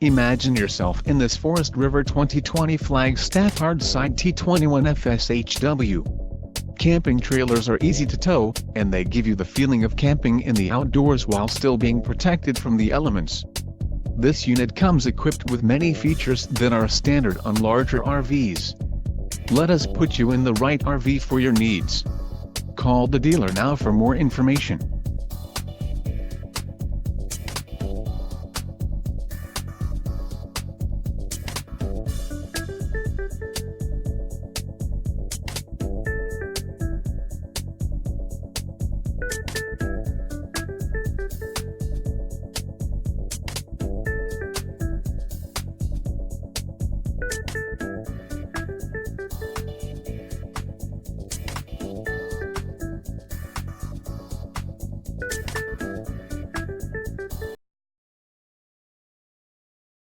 Imagine yourself in this Forest River 2020 Flagstaff Hardside T21FSHW. Camping trailers are easy to tow, and they give you the feeling of camping in the outdoors while still being protected from the elements. This unit comes equipped with many features that are standard on larger RVs. Let us put you in the right RV for your needs. Call the dealer now for more information.